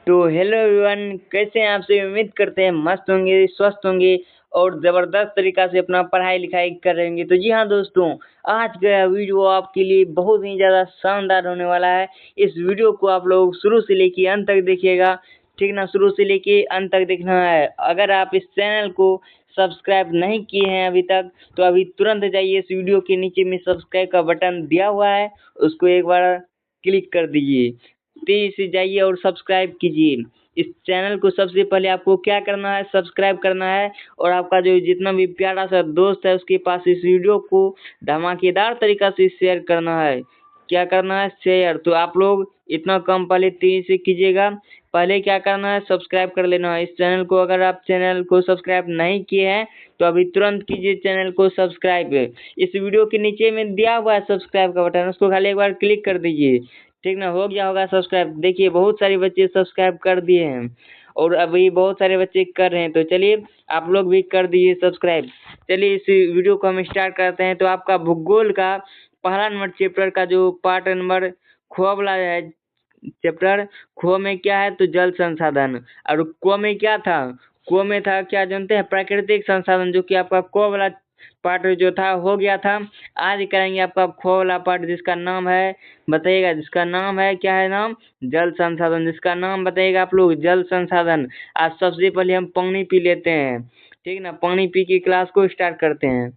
तो hello everyone, कैसे हैं आप सभी। उम्मीद करते हैं मस्त होंगे, स्वस्थ होंगे और ज़बरदस्त तरीक़ा से अपना पढ़ाई-लिखाई कर रहे होंगे। तो जी हाँ दोस्तों, आज का यह वीडियो आपके लिए बहुत ही ज़्यादा शानदार होने वाला है। इस वीडियो को आप लोग शुरू से लेके अंत तक देखिएगा, ठीक ना? शुरू से लेके अंत तक देखना है। अगर आप इस चैनल को सब्सक्राइब नहीं किए हैं अभी तक, तो अभी तुरंत जाइए, इस वीडियो के नीचे में सब्सक्राइब का बटन दिया हुआ है, उसको एक बार क्लिक कर दीजिए। तेज़ी से जाइए और सब्सक्राइब कीजिए। इस चैनल को सबसे पहले आपको क्या करना है, सब्सक्राइब करना है और आपका जो जितना भी प्यारा सा दोस्त है उसके पास इस वीडियो को धमाकेदार तरीक़ा से शेयर करना है। क्या करना है? शेयर। तो आप लोग इतना कम पहले तेज़ी से कीजिएगा। पहले क्या करना है, सब्सक्राइब कर लेना है इस चैनल को। अगर आप चैनल को सब्सक्राइब नहीं किए हैं तो अभी तुरंत कीजिए चैनल को सब्सक्राइब। इस वीडियो के नीचे में दिया हुआ है सब्सक्राइब का बटन, उसको खाली एक बार क्लिक कर दीजिए, ठीक ना? हो गया होगा सब्सक्राइब। देखिए बहुत सारे बच्चे सब्सक्राइब कर दिए हैं और अभी बहुत सारे बच्चे कर रहे हैं। तो चलिए आप लोग भी कर दीजिए सब्सक्राइब। चलिए इस वीडियो को हम स्टार्ट करते हैं। तो आपका भूगोल का पहला नंबर चैप्टर का जो पार्ट नंबर ख वाला है चैप्टर, ख में क्या है तो जल संसाधन, और क में क्या था? क में था क्या जानते हैं? प्राकृतिक संसाधन, जो कि आपका क वाला पार्ट जो था हो गया था। आज करेंगे आपका ख वाला पार्ट, जिसका नाम है, बताइएगा, जिसका नाम है, क्या है नाम? जल संसाधन। जिसका नाम बताइएगा आप लोग, जल संसाधन। आज सबसे पहले हम पानी पी लेते हैं, ठीक ना? पानी पी के क्लास को स्टार्ट करते हैं।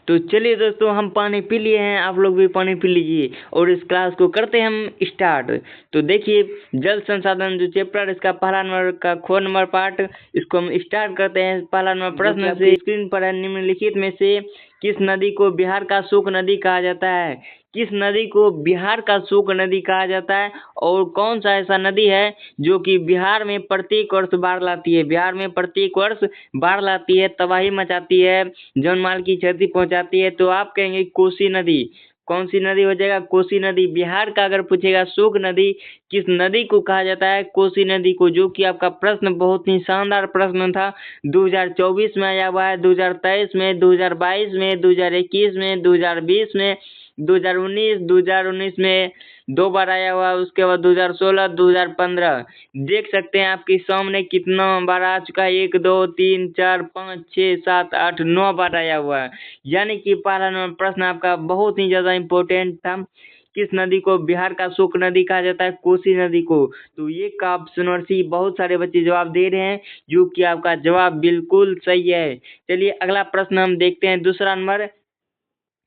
तो चलिए दोस्तों, हम पानी पी लिए हैं, आप लोग भी पानी पी लीजिए और इस क्लास को करते हैं हम स्टार्ट। तो देखिए जल संसाधन जो चैप्टर, इसका पहला नंबर का ख नंबर पार्ट, इसको हम स्टार्ट करते हैं। पहला नंबर प्रश्न से स्क्रीन पर है, निम्नलिखित में से किस नदी को बिहार का शोक नदी कहा जाता है? किस नदी को बिहार का शोक नदी कहा जाता है और कौन सा ऐसा नदी है जो कि बिहार में प्रत्येक वर्ष बाढ़ लाती है? बिहार में प्रत्येक वर्ष बाढ़ लाती है, तबाही मचाती है, जान माल की क्षति पहुंचाती है। तो आप कहेंगे कोसी नदी। कौन सी नदी हो जाएगा? कोसी नदी। बिहार का अगर पूछेगा शोक नदी किस नदी को कहा जाता है? कोसी नदी को। जो कि आपका प्रश्न बहुत ही शानदार प्रश्न था। 2024 में आया हुआ है, 2023 में, 2022 में, 2021 में, 2020 में, 2019 में 2 बार आया हुआ है। उसके बाद 2016, 2015। देख सकते हैं आपके सामने कितना बार आ चुका है। 1 2 3 4 5 6 7 8 9 बार आया हुआ है। यानी कि पहला नंबर प्रश्न आपका बहुत ही ज़्यादा इम्पोर्टेंट था। किस नदी को बिहार का शोक नदी कहा जाता है? कोसी नदी को। तो ये का ऑप्शन और सी, बहुत सारे बच्चे जवाब दे रहे हैं, जो कि आपका जवाब बिल्कुल सही है। चलिए अगला प्रश्न हम देखते हैं, दूसरा नंबर,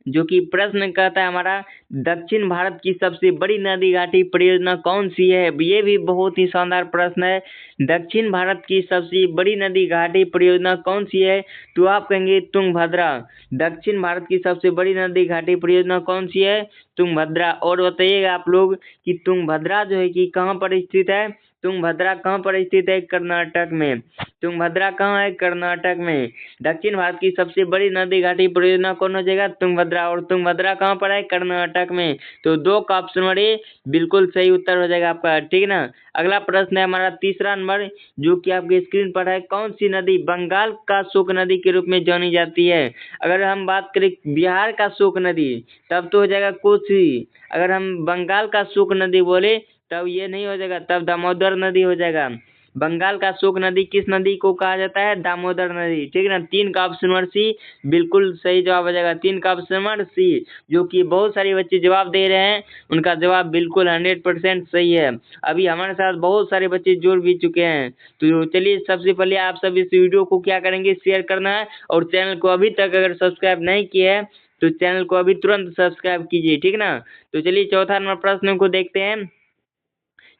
जो कि प्रश्न कहता है हमारा, दक्षिण भारत की सबसे बड़ी नदी घाटी परियोजना कौन सी है? ये भी बहुत ही शानदार प्रश्न है। दक्षिण भारत की सबसे बड़ी नदी घाटी परियोजना कौन सी है? तो आप कहेंगे तुंगभद्रा। दक्षिण भारत की सबसे बड़ी नदी घाटी परियोजना कौन सी है? तुंगभद्रा। और बताइएगा आप लोग कि तुंगभद्रा जो है कि कहाँ पर स्थित है? तुंगभद्रा कहाँ पर स्थित है? कर्नाटक में। तुंगभद्रा कहाँ है? कर्नाटक में। दक्षिण भारत की सबसे बड़ी नदी घाटी परियोजना कौन हो जाएगा? तुंगभद्रा। और तुंगभद्रा कहाँ पर है? कर्नाटक में। तो 2 का ऑप्शन नंबर ए बिल्कुल सही उत्तर हो जाएगा आपका, ठीक है ना? अगला प्रश्न है हमारा तीसरा नंबर, जो कि आपकी स्क्रीन पर है। कौन सी नदी बंगाल का शोक नदी के रूप में जानी जाती है? अगर हम बात करें बिहार का शोक नदी, तब तो हो जाएगा कोसी। अगर हम बंगाल का शोक नदी बोले तब ये नहीं हो जाएगा, तब दामोदर नदी हो जाएगा। बंगाल का शोक नदी किस नदी को कहा जाता है? दामोदर नदी, ठीक है ना? 3 का ऑप्शन नंबर सी बिल्कुल सही जवाब हो जाएगा। 3 का ऑप्शन नंबर सी, जो कि बहुत सारे बच्चे जवाब दे रहे हैं, उनका जवाब बिल्कुल 100% सही है। अभी हमारे साथ बहुत सारे बच्चे जुड़ भी चुके हैं। तो चलिए सबसे पहले आप सब इस वीडियो को क्या करेंगे, शेयर करना है और चैनल को अभी तक अगर सब्सक्राइब नहीं किया है तो चैनल को अभी तुरंत सब्सक्राइब कीजिए, ठीक ना? तो चलिए चौथा नंबर प्रश्न को देखते हैं,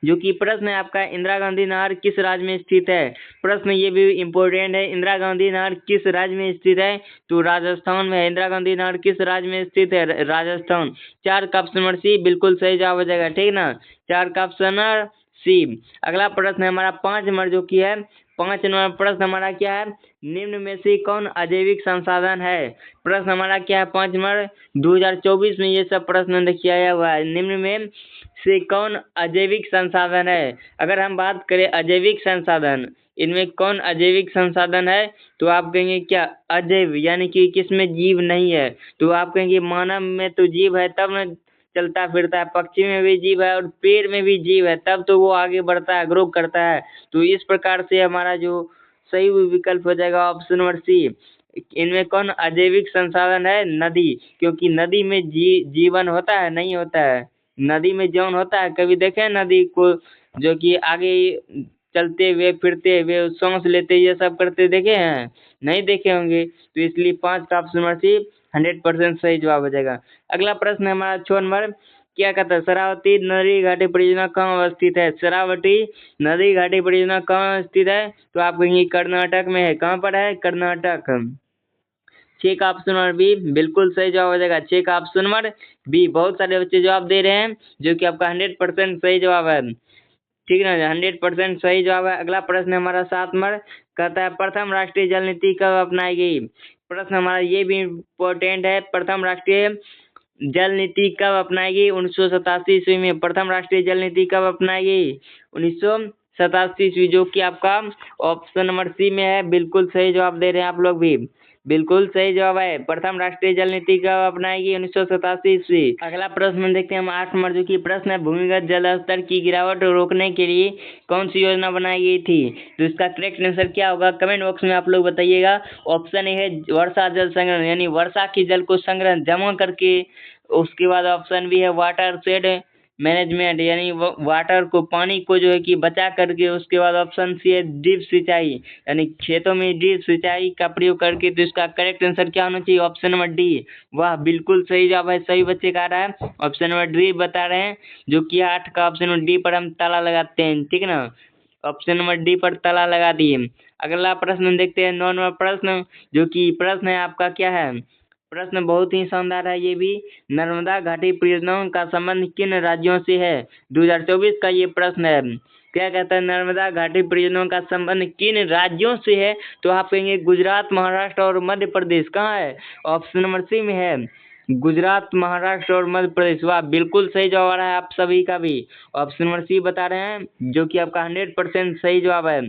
जो कि प्रश्न है आपका, इंदिरा गांधी नहर किस राज्य में स्थित है? प्रश्न ये भी इम्पोर्टेंट है। इंदिरा गांधी नहर किस राज्य में स्थित है? तो राजस्थान में है। इंदिरा गांधी नहर किस राज्य में स्थित है? राजस्थान। 4 का ऑप्शन नंबर सी बिल्कुल सही जवाब हो जाएगा, ठीक ना? 4 का ऑप्शन नंबर सी। अगला प्रश्न है हमारा 5 नंबर, जो कि है 5 नंबर प्रश्न हमारा क्या है, निम्न में से कौन अजैविक संसाधन है? प्रश्न हमारा क्या है 5 नंबर, 2024 में ये सब प्रश्न देखिए आया हुआ है। निम्न में से कौन अजैविक संसाधन है? अगर हम बात करें अजैविक संसाधन, इनमें कौन अजैविक संसाधन है? तो आप कहेंगे क्या? अजैव, यानी कि किसमें जीव नहीं है। तो आप कहेंगे मानव में तो जीव है, तब न चलता फिरता है, पक्षी में भी जीव है और पेड़ में भी जीव है, तब तो वो आगे बढ़ता है, ग्रो करता है। तो इस प्रकार से हमारा जो सही विकल्प हो जाएगा ऑप्शन नंबर सी। इनमें कौन अजैविक संसाधन है? नदी, क्योंकि नदी में जीवन होता है, नहीं होता है? नदी में जीवन होता है, कभी देखे हैं नदी को जो कि आगे चलते हुए फिरते हुए सांस लेते ये सब करते देखे हैं? नहीं देखे होंगे। तो इसलिए 5 का ऑप्शन नंबर सी 100% सही जवाब हो जाएगा। अगला प्रश्न है हमारा 6 नंबर, क्या कहता है शरावती नदी घाटी परियोजना कहाँ अवस्थित है? शरावती नदी घाटी परियोजना कहाँ स्थित है? तो आप कहेंगे कर्नाटक में है। कहाँ पर है? कर्नाटक। 6 का ऑप्शन नंबर बी बिल्कुल सही जवाब हो जाएगा। 6 का ऑप्शन नंबर बी। बहुत सारे बच्चे जवाब दे रहे हैं जो कि आपका 100% सही जवाब है। ठीक है ना, 100% सही जवाब है। अगला प्रश्न है हमारा 7 नंबर, कहता है प्रथम राष्ट्रीय जल नीति कब अपनाई गई? प्रश्न हमारा ये भी इम्पोर्टेंट है, प्रथम राष्ट्रीय जल नीति कब अपनाई गई? 1987 ईस्वी में प्रथम राष्ट्रीय जल नीति कब अपनाई गई? 1987 ईस्वी, जो कि आपका ऑप्शन नंबर सी में है। बिल्कुल सही जवाब दे रहे हैं आप लोग भी, बिल्कुल सही जवाब है। प्रथम राष्ट्रीय जल नीति कब अपनाएगी? 1987 ईस्वी। अगला प्रश्न देखते हैं हम 8 नंबर, जो कि प्रश्न है भूमिगत जल स्तर की गिरावट रोकने के लिए कौन सी योजना बनाई गई थी? तो इसका करेक्ट आंसर क्या होगा? कमेंट बॉक्स में आप लोग बताइएगा। ऑप्शन ए है वर्षा जल संग्रहण, यानी वर्षा की जल को संग्रहण जमा करके। उसके बाद ऑप्शन बी है वाटर शेड मैनेजमेंट, यानी वाटर को, पानी को जो है कि बचा करके। उसके बाद ऑप्शन सी है ड्रिप सिंचाई, यानी खेतों में ड्रिप सिंचाई का प्रयोग करके। तो इसका करेक्ट आंसर क्या होना चाहिए? Option number D. वाह, बिल्कुल सही जवाब है। सही बच्चे का आ रहा है, ऑप्शन नंबर डी बता रहे हैं, जो कि 8 का ऑप्शन नंबर डी पर हम ताला लगाते हैं। ठीक है ना, ऑप्शन नंबर डी पर ताला लगा दिए। अगला प्रश्न देखते हैं 9 नंबर प्रश्न, जो कि प्रश्न है आपका क्या है? प्रश्न बहुत ही शानदार है ये भी। नर्मदा घाटी परियोजनाओं का संबंध किन राज्यों से है? 2024 का ये प्रश्न है। क्या कहता है? नर्मदा घाटी परियोजनाओं का संबंध किन राज्यों से है? तो आप कहेंगे गुजरात, महाराष्ट्र और मध्य प्रदेश। कहाँ है? ऑप्शन नंबर सी में है, गुजरात, महाराष्ट्र और मध्य प्रदेश। वाह, बिल्कुल सही जवाब आ रहा है आप सभी का भी। ऑप्शन नंबर सी बता रहे हैं, जो कि आपका 100% सही जवाब है।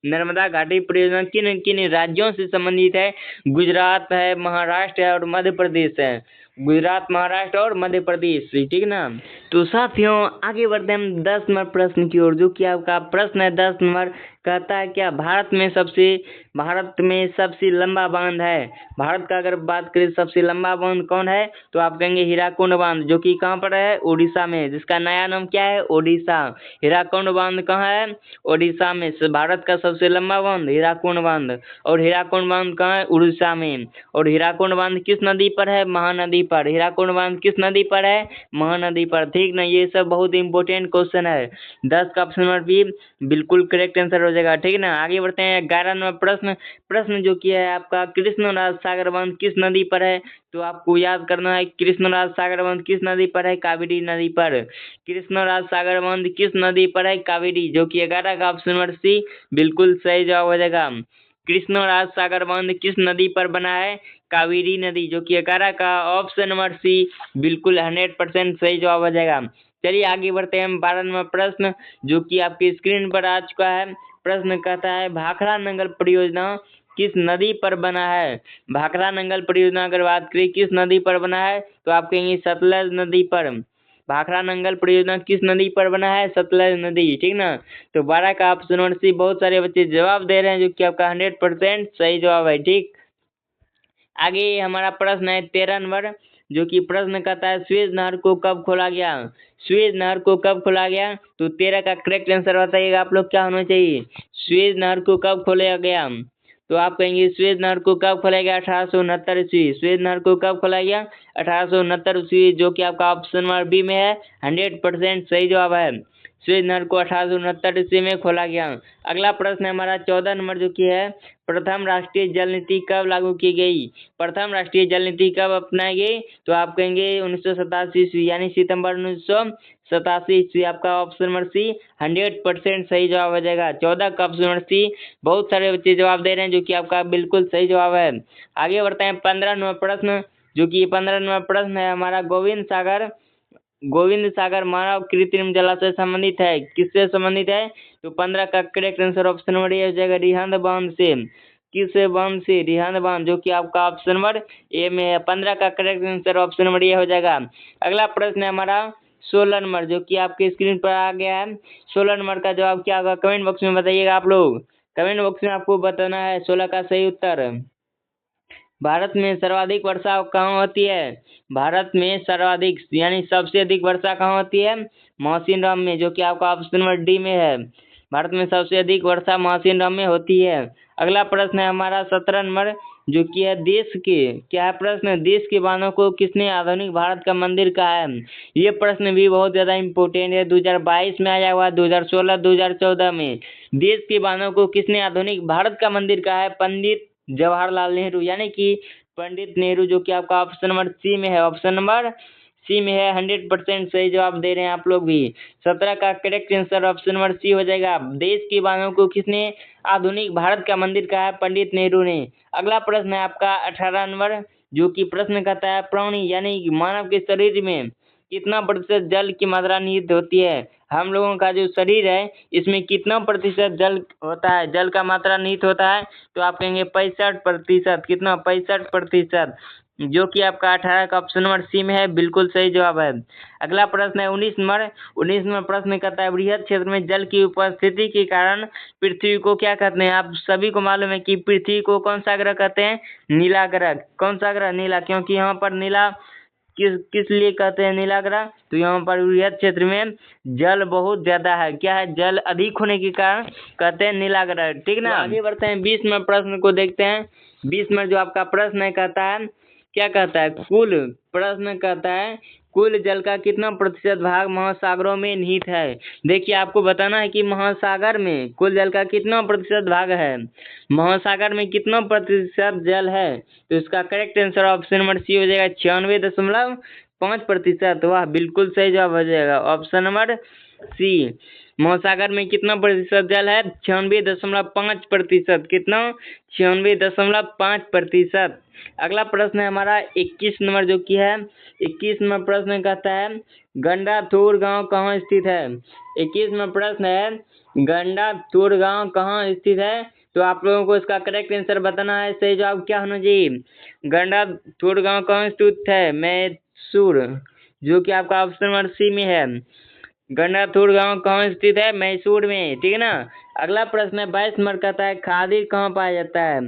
नर्मदा घाटी परियोजना किन किन राज्यों से संबंधित है? गुजरात है, महाराष्ट्र है और मध्य प्रदेश है। गुजरात, महाराष्ट्र और मध्य प्रदेश। ठीक ना, तो साथियों आगे बढ़ते हैं हम 10 नंबर प्रश्न की ओर, जो कि आपका प्रश्न है 10 नंबर, कहता है क्या भारत में सबसे लंबा बांध है? भारत का अगर बात करें सबसे लंबा बांध कौन है? तो आप कहेंगे हीराकुंड बांध, जो कि कहाँ पर है? उड़ीसा में, जिसका नया नाम क्या है? ओडिशा। हीराकुंड बांध कहाँ है? ओडिशा में। भारत का सबसे लंबा बांध हीराकुंड बांध। और हीराकुंड बांध कहाँ है? उड़ीसा में। और हीराकुंड बांध किस नदी पर है? महानदी पर। हीराकुंड बांध किस नदी पर है? महानदी पर। ठीक ना, ये सब बहुत इंपॉर्टेंट क्वेश्चन है। 10 का ऑप्शन नंबर बी बिल्कुल करेक्ट आंसर हो जाएगा। ठीक है ना, आगे बढ़ते हैं 11 नंबर प्रश्न जो कि है आपका, कृष्णराज सागर बांध किस नदी पर है? तो आपको याद करना है, कृष्णराज सागर बांध किस नदी पर है? कावेरी नदी पर। कृष्णराज सागर बांध किस नदी पर है? कावेरी, जो कि 11 का ऑप्शन नंबर सी बिल्कुल सही जवाब हो जाएगा। कृष्णराज सागर बांध किस नदी पर बना है? कावेरी नदी, जो कि 11 का ऑप्शन नंबर सी बिल्कुल 100% सही जवाब हो जाएगा। चलिए आगे बढ़ते हैं हम 12 नंबर प्रश्न, जो कि आपकी स्क्रीन पर आ चुका है। प्रश्न कहता है भाखड़ा नंगल परियोजना किस नदी पर बना है? भाखड़ा नंगल परियोजना अगर बात करें किस नदी पर बना है? तो आप कहेंगे सतलज नदी पर। भाखड़ा नंगल परियोजना किस नदी पर बना है? सतलज नदी। ठीक ना, तो 12 का ऑप्शन नंबर सी। बहुत सारे बच्चे जवाब दे रहे हैं, जो कि आपका 100% सही जवाब है। ठीक, आगे हमारा प्रश्न है 13 नंबर, जो कि प्रश्न कहता है सुएज नहर को कब खोला गया? सुएज नहर को कब खोला गया? तो 13 का करेक्ट आंसर बताइएगा आप लोग, क्या होना चाहिए? सुएज नहर को कब खोला गया? तो आप कहेंगे सुएज नहर को कब खोला गया? 1869 ईस्वी। सुएज नहर को कब खोला गया? 1869 ईस्वी, जो कि आपका ऑप्शन नंबर बी में है। 100% सही जवाब है। सुएज नहर को 1869 ईस्वी में खोला गया। अगला प्रश्न है हमारा 14 नंबर, जो कि है प्रथम राष्ट्रीय जल नीति कब लागू की गई? प्रथम राष्ट्रीय जल नीति कब अपनाई गई? तो आप कहेंगे 1987 ईस्वी, यानी सितंबर 1987 ईस्वी। आपका ऑप्शन नंबर सी 100% सही जवाब हो जाएगा। 14 का ऑप्शन नंबर सी। बहुत सारे बच्चे जवाब दे रहे हैं, जो कि आपका बिल्कुल सही जवाब है। आगे बढ़ते हैं 15 नंबर प्रश्न, जो कि 15 नंबर प्रश्न है हमारा गोविंद सागर मानव कृत्रिम जलाशय संबंधित है, किससे संबंधित है? तो 15 का correct answer option number A हो जाएगा, रिहंद बांध से। किस बांध से? रिहंद बांध, जो कि आपका ऑप्शन नंबर ए में है। 15 का correct answer option number A हो जाएगा। अगला प्रश्न है हमारा 16 नंबर, जो कि आपके स्क्रीन पर आ गया है। 16 नंबर का जवाब क्या होगा कमेंट बॉक्स में बताइएगा आप लोग। कमेंट बॉक्स में आपको बताना है 16 का सही उत्तर। भारत में सर्वाधिक वर्षा कहाँ होती है? भारत में सर्वाधिक यानी सबसे अधिक वर्षा कहाँ होती है? मौसिनराम में, जो कि आपका ऑप्शन नंबर डी में है। भारत में सबसे अधिक वर्षा मौसिनराम में होती है। अगला प्रश्न है हमारा 17 नंबर, जो कि है देश के क्या है प्रश्न? देश के बांधों को किसने आधुनिक भारत का मंदिर कहा है? ये प्रश्न भी बहुत ज्यादा इम्पोर्टेंट है। 2022 में आया हुआ, 2016, 2014 में। देश के बांधों को किसने आधुनिक भारत का मंदिर कहा है? पंडित जवाहरलाल नेहरू, यानी कि पंडित नेहरू, जो कि आपका ऑप्शन नंबर सी में है। ऑप्शन नंबर सी में है। 100% सही जवाब दे रहे हैं आप लोग भी। 17 का correct answer option number C हो जाएगा। देश की बांधों को किसने आधुनिक भारत का मंदिर कहा है? पंडित नेहरू ने। अगला प्रश्न है आपका 18 नंबर, जो कि प्रश्न कहता है प्राणी यानी कि मानव के शरीर में कितना प्रतिशत जल की मात्रा निहित होती है? हम लोगों का जो शरीर है इसमें कितना प्रतिशत जल होता है, जल का मात्रा निहित होता है? तो आप कहेंगे 65%। कितना? 65%, जो कि आपका 18 का ऑप्शन नंबर सी में है। बिल्कुल सही जवाब है। अगला प्रश्न है 19 नंबर। 19 नंबर प्रश्न कहता है बृहद क्षेत्र में जल की उपस्थिति के कारण पृथ्वी को क्या कहते हैं? आप सभी को मालूम है कि पृथ्वी को कौन सा ग्रह कहते हैं? नीला ग्रह। कौन सा ग्रह? नीला। क्योंकि यहाँ पर नीला किस लिए कहते हैं नीला ग्रह? तो यहाँ पर बृहद क्षेत्र में जल बहुत ज्यादा है। क्या है? जल अधिक होने के कारण कहते हैं नीला ग्रह। ठीक ना? आगे बढ़ते हैं 20 नंबर प्रश्न को देखते हैं। 20 नंबर जो आपका प्रश्न है कहता है क्या कहता है? प्रश्न कहता है कुल जल का कितना प्रतिशत भाग महासागरों में निहित है? देखिए आपको बताना है कि महासागर में कुल जल का कितना प्रतिशत भाग है। महासागर में कितना प्रतिशत जल है? तो इसका correct answer option number C हो जाएगा। 96.5%। वाह, बिल्कुल सही जवाब हो जाएगा ऑप्शन नंबर सी। महासागर में कितना प्रतिशत जल है? 96.5%। कितना? 96.5%। अगला प्रश्न है हमारा 21 नंबर, जो कि है 21 नंबर प्रश्न कहता है गंडाथूर गांव कहाँ स्थित है? 21 नंबर प्रश्न है गंडाथूर गांव कहाँ स्थित है? तो आप लोगों को इसका करेक्ट आंसर बताना है। सही जवाब क्या होना चाहिए? गंडाथूर गांव कहाँ स्थित है? मैसूर, जो कि आपका ऑप्शन नंबर सी में है। गंडाथूर गांव कहाँ स्थित है? मैसूर में। ठीक है ना? अगला प्रश्न है 22 नंबर कहता है खादिर कहाँ पाया जाता है?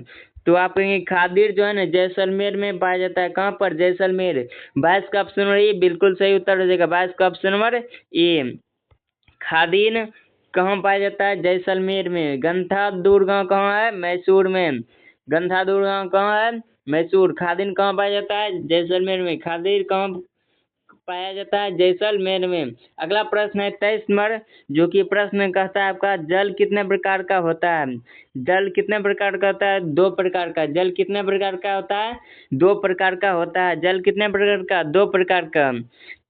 तो आप कहेंगे खादिर जो है ना जैसलमेर में पाया जाता है। कहाँ पर? जैसलमेर। 22 का ऑप्शन नंबर ए बिल्कुल सही उत्तर हो जाएगा। 22 का ऑप्शन नंबर ए। खादिर कहाँ पाया जाता है? जैसलमेर में। गंथादूर गाँव कहाँ है? मैसूर में। गंथादूर गाँव कहाँ है? मैसूर। खादिर कहाँ पाया जाता है? जैसलमेर में। खादिर कहाँ पाया जाता है? जैसलमेर में। अगला प्रश्न है 23 नंबर, जो कि प्रश्न कहता है आपका जल कितने प्रकार का होता है? जल कितने प्रकार का होता है? 2 प्रकार का। जल कितने प्रकार का होता है? 2 प्रकार का होता है। जल कितने प्रकार का? 2 प्रकार का।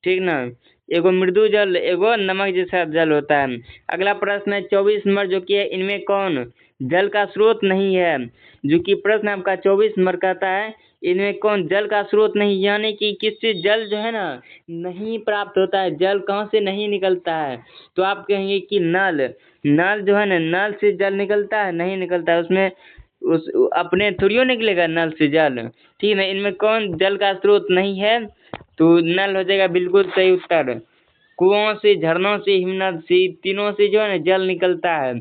ठीक ना? एगो मृदु जल, एगो नमक जैसा जल होता है। अगला प्रश्न है 24 नंबर, जो कि है इनमें कौन जल का स्रोत नहीं है? जो कि प्रश्न आपका 24 नंबर कहता है इनमें कौन जल का स्रोत नहीं, यानी कि किससे जल जो है ना नहीं प्राप्त होता है, जल कहाँ से नहीं निकलता है? तो आप कहेंगे कि नल। नल जो है ना, नल से जल निकलता है? नहीं निकलता है। उसमें उस अपने थोड़ियो निकलेगा नल से जल। ठीक है? इनमें कौन जल का स्रोत नहीं है? तो नल हो जाएगा बिल्कुल सही उत्तर। कुओं से, झरनों से, हिमनद से, तीनों से जो है ना जल निकलता है।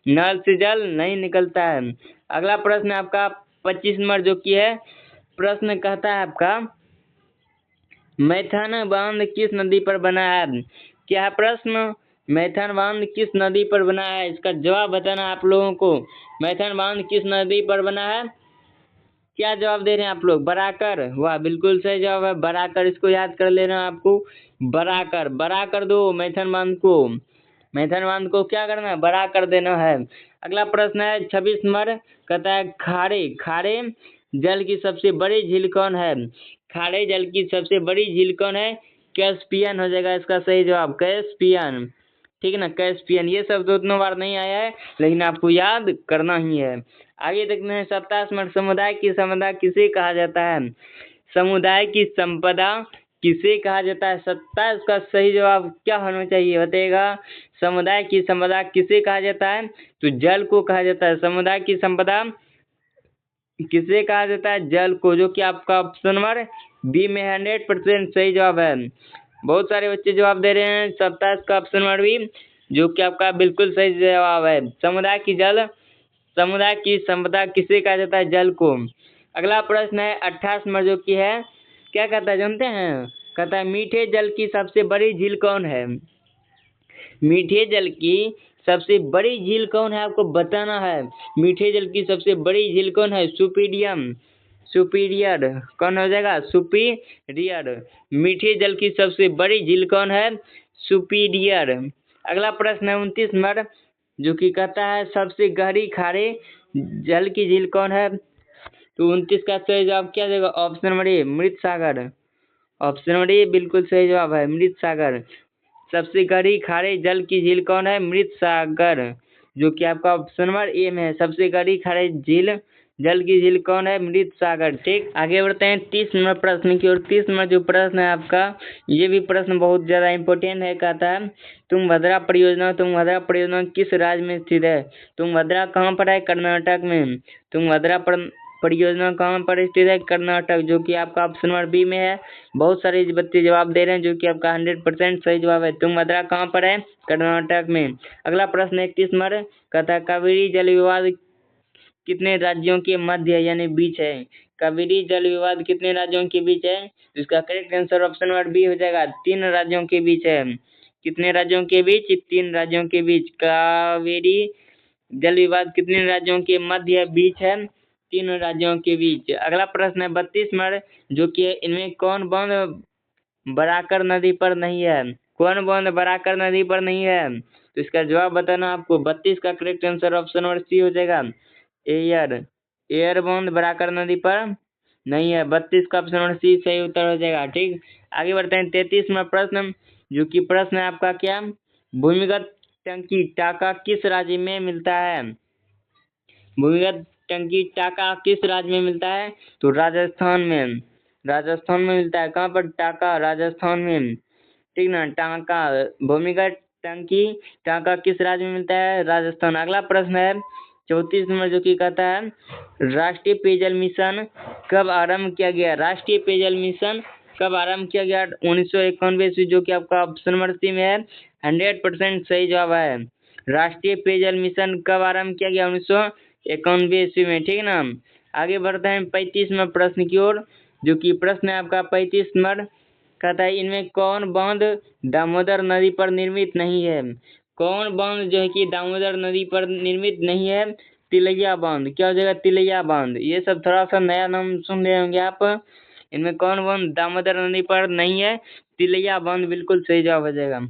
नल से जल नहीं निकलता है। अगला प्रश्न आपका 25 नंबर, जो कि है प्रश्न कहता है आपका मैथन बांध किस नदी पर बना है? क्या है प्रश्न? मैथन बांध किस नदी पर बना है? इसका जवाब बताना आप लोगों को। मैथन बांध किस नदी पर बना है? क्या जवाब दे रहे हैं आप लोग? बराकर। वाह, बिल्कुल सही जवाब है बराकर। इसको याद कर लेना आपको। बराकर, बड़ा कर दो मैथन बांध को। मैथन बांध को क्या करना है? बड़ा कर देना है। अगला प्रश्न है 26 नंबर, कहता है खारे खारे जल की सबसे बड़ी झील कौन है? खारे जल की सबसे बड़ी झील कौन है? कैस्पियन हो जाएगा इसका सही जवाब। कैस्पियन। ठीक है ना? कैस्पियन। ये शब्द उतना बार नहीं आया है, लेकिन आपको याद करना ही है। आगे देखते हैं 27 नंबर, समुदाय की संपदा किसे कहा जाता है? समुदाय की संपदा किसे कहा जाता है? 27 का सही जवाब क्या होना चाहिए बताइएगा। समुदाय की संपदा किसे कहा जाता है? तो जल को कहा जाता है। समुदाय की संपदा किसे कहा जाता है? जल को, जो कि आपका ऑप्शन नंबर बी में 100% सही जवाब है। बहुत सारे बच्चे जवाब दे रहे हैं 27 का ऑप्शन नंबर बी, जो कि आपका बिल्कुल सही जवाब है। समुदाय की संपदा किसे कहा जाता है? जल को। अगला प्रश्न है 28 नंबर, जो कि है क्या कहता है जानते हैं? कहता है मीठे जल की सबसे बड़ी झील कौन है? मीठे जल की सबसे बड़ी झील कौन है, आपको बताना है। मीठे जल की सबसे बड़ी झील कौन है? सुपीरियर कौन हो जाएगा? सुपीरियर। मीठे जल की सबसे बड़ी झील कौन है? सुपीरियर। अगला प्रश्न है 29 नंबर, जो कि कहता है सबसे गहरी खारे जल की झील कौन है? तो 29 का सही जवाब क्या देगा? ऑप्शन नंबर ए, मृत सागर। ऑप्शन नंबर ए बिल्कुल सही जवाब है, मृत सागर। सबसे गहरी खारे जल की झील कौन है? मृत सागर, जो कि आपका ऑप्शन नंबर ए में है। सबसे गहरी खारे जल की झील कौन है? मृत सागर। ठीक, आगे बढ़ते हैं 30 नंबर प्रश्न की ओर। 30 नंबर जो प्रश्न है आपका, ये भी प्रश्न बहुत ज्यादा इम्पोर्टेंट है। कहता है तुंगभद्रा परियोजना किस राज्य में स्थित है? तुंगभद्रा कहाँ पर है? कर्नाटक में। तुंगभद्रा परियोजना कहाँ पर स्थित है? कर्नाटक, जो कि आपका ऑप्शन नंबर बी में है। बहुत सारे बच्चे जवाब दे रहे हैं, जो कि आपका 100% सही जवाब है। तुंगभद्रा कहाँ पर है? कर्नाटक में। अगला प्रश्न 31 नंबर, कहता है कावेरी जल विवाद कितने राज्यों के मध्य यानी बीच है? कावेरी जल विवाद कितने राज्यों के बीच है? तो इसका correct answer option number B हो जाएगा, 3 राज्यों के बीच है। कितने राज्यों के बीच? 3 राज्यों के बीच। कावेरी जल विवाद कितने राज्यों के मध्य बीच है? 3 राज्यों के बीच। अगला प्रश्न है 32 नंबर, जो कि इनमें कौन बांध बराकर नदी पर नहीं है? कौन बांध बराकर नदी पर नहीं है? तो इसका जवाब बताना आपको। 32 का correct answer option number C हो जाएगा, एयर बांध बराकर नदी पर नहीं है। 32 का ऑप्शन नंबर सी सही उत्तर हो जाएगा। ठीक, आगे बढ़ते हैं 33 नंबर प्रश्न, जो कि प्रश्न है आपका क्या? भूमिगत टंकी टाका किस राज्य में मिलता है? भूमिगत टंकी टाका किस राज्य में मिलता है? तो राजस्थान में। राजस्थान में मिलता है। कहाँ पर? टाका, राजस्थान में। ठीक ना, टाका। भूमिगत टंकी टाका किस राज्य में मिलता है? राजस्थान। अगला प्रश्न है 34 नंबर, जो कि कहता है राष्ट्रीय पेयजल मिशन कब आरंभ किया गया? राष्ट्रीय पेयजल मिशन कब आरंभ किया गया? 1991 ईस्वी, जो कि आपका ऑप्शन नंबर सी में है। 100% सही जवाब है। राष्ट्रीय पेयजल मिशन कब आरंभ किया गया? 1991 ईस्वी में। ठीक ना, आगे बढ़ते हैं 35 नंबर प्रश्न की ओर, जो कि प्रश्न है आपका 35 नंबर, कहता है इनमें कौन बांध दामोदर नदी पर निर्मित नहीं है? कौन बांध जो है कि दामोदर नदी पर निर्मित नहीं है? तिलैया बांध। क्या हो जाएगा? तिलैया बांध। ये सब थोड़ा सा नया नाम सुन रहे होंगे आप। इनमें कौन बांध दामोदर नदी पर नहीं है? तिलैया बांध बिल्कुल सही जवाब हो जाएगा।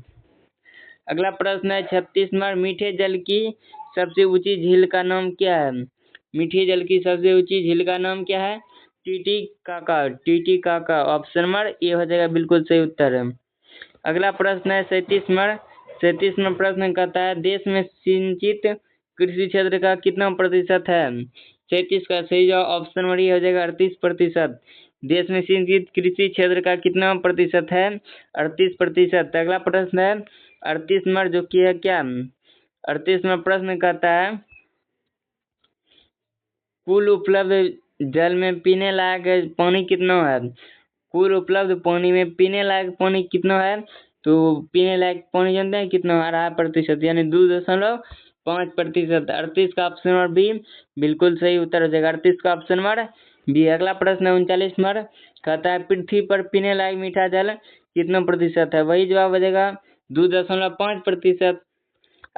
अगला प्रश्न है 36 नंबर, मीठे जल की सबसे ऊंची झील का नाम क्या है? मीठे जल की सबसे ऊंची झील का नाम क्या है? टीटी काका। ऑप्शन नंबर ए हो जाएगा बिल्कुल सही उत्तर है। अगला प्रश्न है 37 नंबर प्रश्न कहता है देश में सिंचित कृषि क्षेत्र का कितना प्रतिशत है? 37 का सही जवाब ऑप्शन नंबर ए हो जाएगा 38%। देश में सिंचित कृषि क्षेत्र का कितना प्रतिशत है? 38%। अगला प्रश्न है 38 नंबर, जो कि है क्या? 38 नंबर प्रश्न कहता है कुल उपलब्ध जल में पीने लायक पानी कितना है? कुल उपलब्ध पानी में पीने लायक पानी कितना है? तो पीने लायक पानी जानते हैं कितना आ रहा है प्रतिशत, यानी 2.5%। 38 का ऑप्शन नंबर बी बिल्कुल सही उत्तर हो जाएगा। 38 का ऑप्शन नंबर बी। अगला प्रश्न है 39 नंबर, कहता है पृथ्वी पर पीने लायक मीठा जल कितना प्रतिशत है? वही जवाब हो जाएगा 2.5%।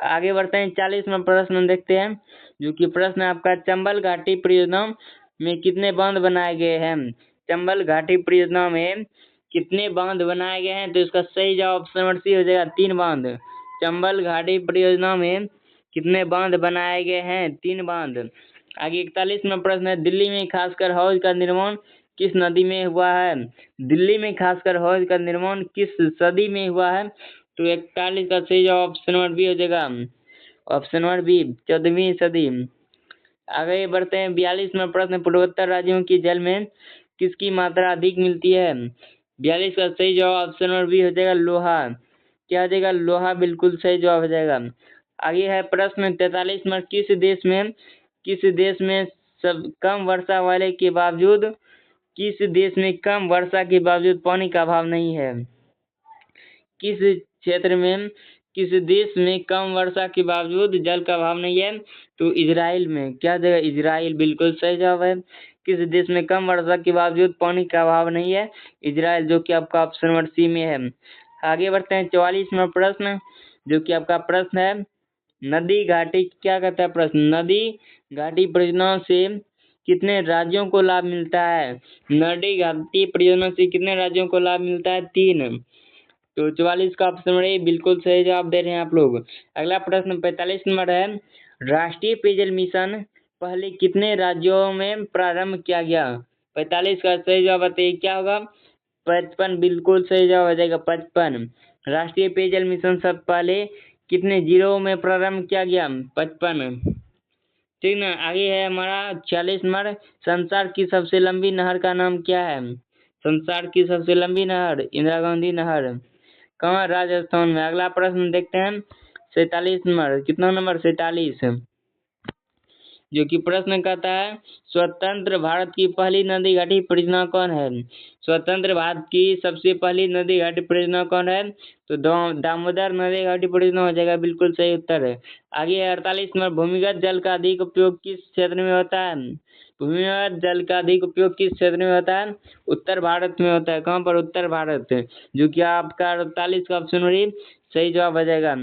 आगे बढ़ते हैं 40 नंबर प्रश्न देखते हैं, जो कि प्रश्न है आपका चंबल घाटी परियोजना में कितने बांध बनाए गए हैं? चंबल घाटी परियोजना में कितने बांध बनाए गए हैं? तो इसका सही जवाब ऑप्शन नंबर सी हो जाएगा 3 बांध। चंबल घाटी परियोजना में कितने बांध बनाए गए हैं? 3 बांध। आगे 41 नंबर प्रश्न है दिल्ली में खासकर हौज का निर्माण किस नदी में हुआ है? दिल्ली में खासकर हौज का निर्माण किस सदी में हुआ है? तो 41 का सही जवाब ऑप्शन नंबर बी हो जाएगा। ऑप्शन नंबर बी 14वीं सदी। आगे बढ़ते हैं 42 नंबर प्रश्न, पूर्वोत्तर राज्यों की जल में किसकी मात्रा अधिक मिलती है? 42 का सही जवाब ऑप्शन नंबर बी हो जाएगा लोहा। क्या हो जाएगा? लोहा बिल्कुल सही जवाब हो जाएगा। आगे है प्रश्न 43 नंबर, किस देश में कम वर्षा वाले के बावजूद किस देश में कम वर्षा के बावजूद पानी का अभाव नहीं है? किस क्षेत्र में किस देश में कम वर्षा के बावजूद जल का अभाव नहीं है? तो इजराइल में। क्या जगह? इजराइल बिल्कुल सही जवाब है। किस देश में कम वर्षा के बावजूद पानी का अभाव नहीं है? इजराइल, जो कि आपका ऑप्शन नंबर सी में है। आगे बढ़ते हैं 44वां प्रश्न, जो कि आपका प्रश्न है नदी घाटी क्या कहता है प्रश्न? नदी घाटी परियोजना से कितने राज्यों को लाभ मिलता है? नदी घाटी परियोजना से कितने राज्यों को लाभ मिलता है? 3। तो 44 का ऑप्शन नंबर ए बिल्कुल सही जवाब दे रहे हैं आप लोग। अगला प्रश्न 45 नंबर है, राष्ट्रीय पेयजल मिशन पहले कितने राज्यों में प्रारंभ किया गया? 45 का सही जवाब बताइए क्या होगा? 55 बिल्कुल सही जवाब हो जाएगा 55। राष्ट्रीय पेयजल मिशन सब पहले कितने जिलों में प्रारंभ किया गया? 55। ठीक ना। आगे है हमारा 46 नंबर, संसार की सबसे लंबी नहर का नाम क्या है? संसार की सबसे लंबी नहर इंदिरा गांधी नहर। कहाँ? राजस्थान में। अगला प्रश्न देखते हैं 47 नंबर। कितना नंबर? 47, जो कि प्रश्न कहता है स्वतंत्र भारत की पहली नदी घाटी परियोजना कौन है? स्वतंत्र भारत की सबसे पहली नदी घाटी परियोजना कौन है? तो दामोदर नदी घाटी परियोजना हो जाएगा बिल्कुल सही उत्तर है। आगे 48 नंबर, भूमिगत जल का अधिक उपयोग किस क्षेत्र में होता है? भूमिगत जल का अधिक उपयोग किस क्षेत्र में होता है? उत्तर भारत में होता है। कहाँ पर? उत्तर भारत, जो कि आपका 48 का ऑप्शन सही जवाब हो जाएगा।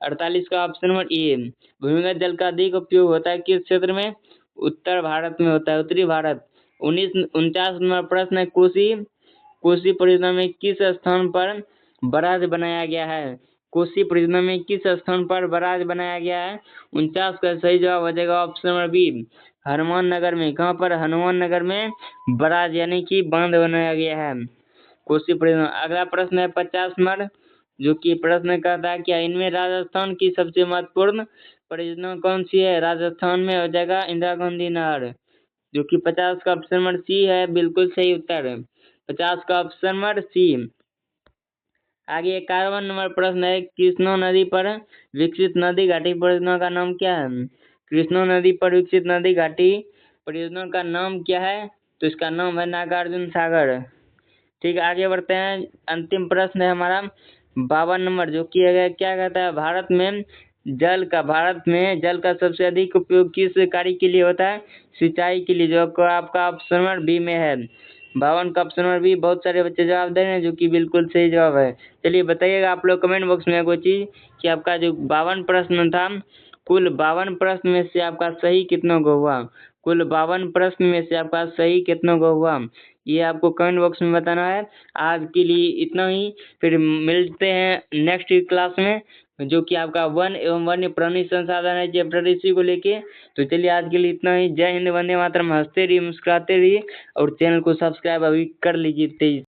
48 का ऑप्शन नंबर ए, भूमिगत जल का अधिक उपयोग होता है किस क्षेत्र में? उत्तर भारत में होता है, उत्तरी भारत। 49 नंबर प्रश्न है, कोसी परियोजना में किस स्थान पर बराज बनाया गया है? कोसी परियोजना में किस स्थान पर बराज बनाया गया है? 49 का सही जवाब हो जाएगा option number B, Hanuman Nagar में। कहाँ पर? हनुमान नगर में बराज यानी कि बांध बनाया गया है कोसी परियोजना। अगला प्रश्न है 50 नंबर, जो कि प्रश्न कहता है क्या इनमें राजस्थान की सबसे महत्वपूर्ण परियोजना कौन सी है? राजस्थान में हो जाएगा इंदिरा गांधी नहर, जो कि 50 का ऑप्शन नंबर सी है बिल्कुल सही उत्तर। 50 का ऑप्शन नंबर सी। आगे 51 नंबर प्रश्न है, कृष्णा नदी पर विकसित नदी घाटी परियोजना का नाम क्या है? कृष्णा नदी पर विकसित नदी घाटी परियोजना का नाम क्या है? तो इसका नाम है नागार्जुन सागर। ठीक है, आगे बढ़ते हैं। अंतिम प्रश्न है हमारा 52 नंबर, जो कि क्या कहता है भारत में जल का सबसे अधिक उपयोग किस कार्य के लिए होता है? सिंचाई के लिए, जो आपका ऑप्शन नंबर बी में है। 52 का ऑप्शन नंबर बी। बहुत सारे बच्चे जवाब दे रहे हैं, जो कि बिल्कुल सही जवाब है। चलिए बताइएगा आप लोग कमेंट बॉक्स में कोई चीज कि आपका जो 52 प्रश्न था, कुल 52 प्रश्न में से आपका सही कितना को हुआ? कुल 52 प्रश्न में से आपका सही कितना को हुआ? ये आपको कमेंट बॉक्स में बताना है। आज के लिए इतना ही, फिर मिलते हैं नेक्स्ट क्लास में, जो कि आपका वन एवं वन्य प्राणी संसाधन है चैप्टर इसी को लेके। तो चलिए आज के लिए इतना ही। जय हिंद, वंदे मातरम। हंसते रहिए, मुस्कुराते रहिए और चैनल को सब्सक्राइब अभी कर लीजिए तेज।